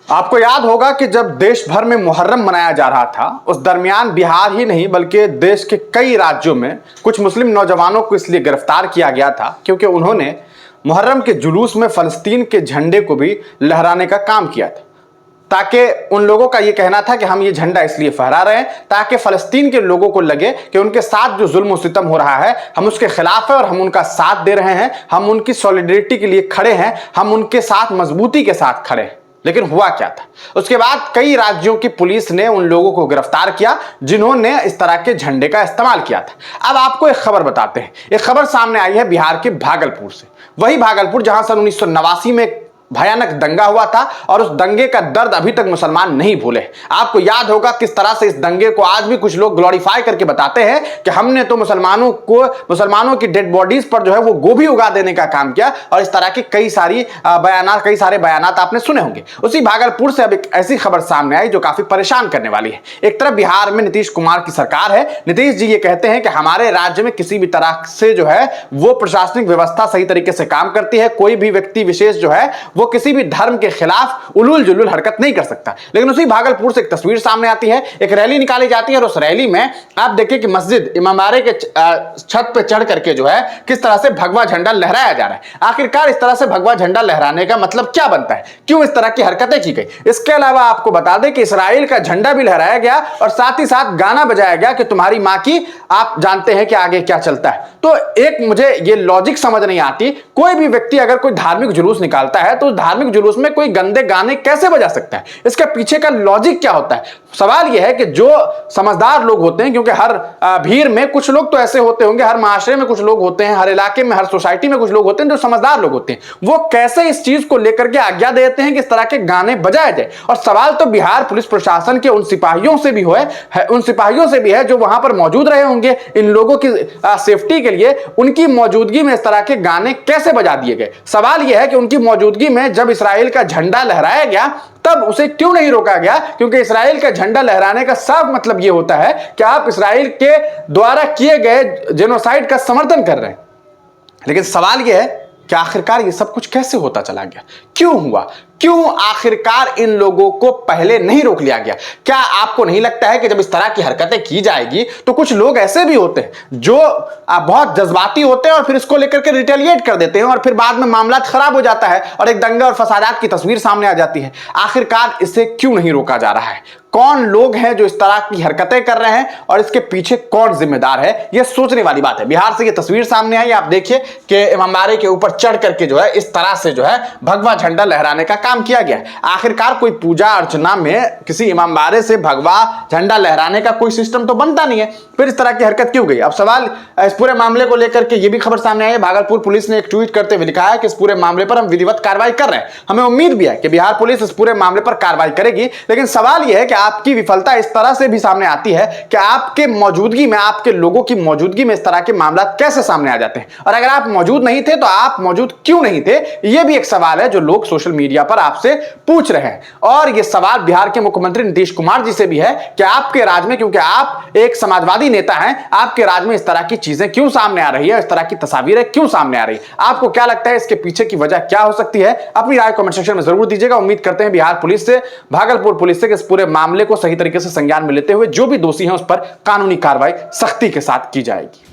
आपको याद होगा कि जब देश भर में मुहर्रम मनाया जा रहा था, उस दरमियान बिहार ही नहीं बल्कि देश के कई राज्यों में कुछ मुस्लिम नौजवानों को इसलिए गिरफ्तार किया गया था क्योंकि उन्होंने मुहर्रम के जुलूस में फलस्तीन के झंडे को भी लहराने का काम किया था। ताकि उन लोगों का ये कहना था कि हम ये झंडा इसलिए फहरा रहे हैं ताकि फलस्तीन के लोगों को लगे कि उनके साथ जो जुल्म और सितम हो रहा है हम उसके खिलाफ है और हम उनका साथ दे रहे हैं, हम उनकी सॉलिडरिटी के लिए खड़े हैं, हम उनके साथ मजबूती के साथ खड़े हैं। लेकिन हुआ क्या था? उसके बाद कई राज्यों की पुलिस ने उन लोगों को गिरफ्तार किया जिन्होंने इस तरह के झंडे का इस्तेमाल किया था। अब आपको एक खबर बताते हैं। एक खबर सामने आई है बिहार के भागलपुर से, वही भागलपुर जहां सन 1989 में भयानक दंगा हुआ था और उस दंगे का दर्द अभी तक मुसलमान नहीं भूले। आपको याद होगा किस तरह से इस दंगे को आज भी कुछ लोग ग्लोरीफाई करके बताते हैं कि हमने तो मुसलमानों की डेड बॉडीज पर जो है वो गोभी उगा देने का काम किया, और इस तरह के कई सारे बयानात आपने सुने होंगे। उसी भागलपुर से अब एक ऐसी खबर सामने आई जो काफी परेशान करने वाली है। एक तरफ बिहार में नीतीश कुमार की सरकार है। नीतीश जी ये कहते हैं कि हमारे राज्य में किसी भी तरह से जो है वो प्रशासनिक व्यवस्था सही तरीके से काम करती है, कोई भी व्यक्ति विशेष जो है वो किसी भी धर्म के खिलाफ उलूल जुलूल हरकत नहीं कर सकता। लेकिन उसी भागलपुर से एक तस्वीर सामने आती है, एक रैली निकाली जाती है और उस रैली में आप देखिए कि मस्जिद इमामबाड़े के छत पे चढ़ करके जो है किस तरह से भगवा झंडा लहराया जा रहा है। आखिरकार इस तरह से भगवा झंडा लहराने का मतलब क्या बनता है, क्यों इस तरह की हरकतें की गई? इसके अलावा आपको बता दें कि इस्राएल का झंडा भी लहराया गया और साथ ही साथ गाना बजाया गया कि तुम्हारी मां की आप जानते हैं कि आगे क्या चलता है। तो एक मुझे ये लॉजिक समझ नहीं आती, कोई भी व्यक्ति अगर कोई धार्मिक जुलूस निकालता है तो धार्मिक जुलूस में कोई गंदे गाने कैसे बजा सकता है? इसके पीछे का लॉजिक क्या होता है? सवाल यह है कि जो समझदार लोग होते हैं, क्योंकि हर भीड़ में कुछ लोग तो ऐसे होते होंगे, हर माशरे में कुछ लोग होते हैं, हर इलाके में, हर सोसाइटी में कुछ लोग होते हैं जो समझदार लोग होते हैं, वो कैसे इस चीज को लेकर के आज्ञा देते हैं कि इस तरह के गाने बजाए जाए? और सवाल तो बिहार पुलिस प्रशासन के उन सिपाहियों से भी है जो वहां पर मौजूद रहे होंगे इन लोगों की सेफ्टी के लिए। उनकी मौजूदगी में इस तरह के गाने कैसे बजा दिए गए? सवाल यह है कि उनकी मौजूदगी में जब इस्राएल का झंडा लहराया गया तब उसे क्यों नहीं रोका गया? क्योंकि इस्राएल का झंडा लहराने का साफ मतलब यह होता है कि आप इस्राएल के द्वारा किए गए जेनोसाइड का समर्थन कर रहे हैं। लेकिन सवाल यह है कि आखिरकार ये सब कुछ कैसे होता चला गया, क्यों हुआ, क्यों आखिरकार इन लोगों को पहले नहीं रोक लिया गया? क्या आपको नहीं लगता है कि जब इस तरह की हरकतें की जाएगी तो कुछ लोग ऐसे भी होते हैं जो बहुत जज्बाती होते हैं और फिर इसको लेकर के रिटेलिएट कर देते हैं और फिर बाद में मामला खराब हो जाता है और एक दंगा और फसादात की तस्वीर सामने आ जाती है? आखिरकार इसे क्यों नहीं रोका जा रहा है? कौन लोग हैं जो इस तरह की हरकतें कर रहे हैं और इसके पीछे कौन जिम्मेदार है? यह सोचने वाली बात है। बिहार से यह तस्वीर सामने आई, आप देखिए कि इमामबाड़े के ऊपर चढ़ करके जो है इस तरह से जो है भगवा झंडा लहराने का काम किया गया। आखिरकार कोई पूजा अर्चना में किसी इमामबाड़े से भगवा झंडा लहराने का कोई सिस्टम तो बनता नहीं है, फिर इस तरह की हरकत क्यों गई? अब सवाल इस पूरे मामले को लेकर के यह भी खबर सामने आई है, भागलपुर पुलिस ने एक ट्वीट करते हुए लिखा है कि इस पूरे मामले पर हम विधिवत कार्रवाई कर रहे हैं। हमें उम्मीद भी है कि बिहार पुलिस इस पूरे मामले पर कार्रवाई करेगी। लेकिन सवाल यह है कि आपकी विफलता इस तरह से भी सामने आती है कि आपके मौजूदगी में, आपके लोगों की मौजूदगी में इस तरह के मामला कैसे सामने आ जाते हैं? और अगर आप मौजूद नहीं थे तो आप मौजूद क्यों नहीं थे? यह भी एक सवाल है जो लोग सोशल मीडिया पर आपसे पूछ रहे हैं। और यह सवाल बिहार के मुख्यमंत्री नीतीश कुमार जी से भी है कि आपके राज्य में, क्योंकि आप एक समाजवादी नेता हैं, आपके राज्य में इस तरह की चीजें क्यों सामने आ रही है, इस तरह की तस्वीरें क्यों सामने आ रही है? आपको क्या लगता है इसके पीछे की वजह क्या हो सकती है? अपनी राय कमेंट सेक्शन में जरूर दीजिएगा। उम्मीद करते हैं बिहार पुलिस से, भागलपुर पुलिस से इस पूरे मामले को सही तरीके से संज्ञान में लेते हुए जो भी दोषी हैं उस पर कानूनी कार्रवाई सख्ती के साथ की जाएगी।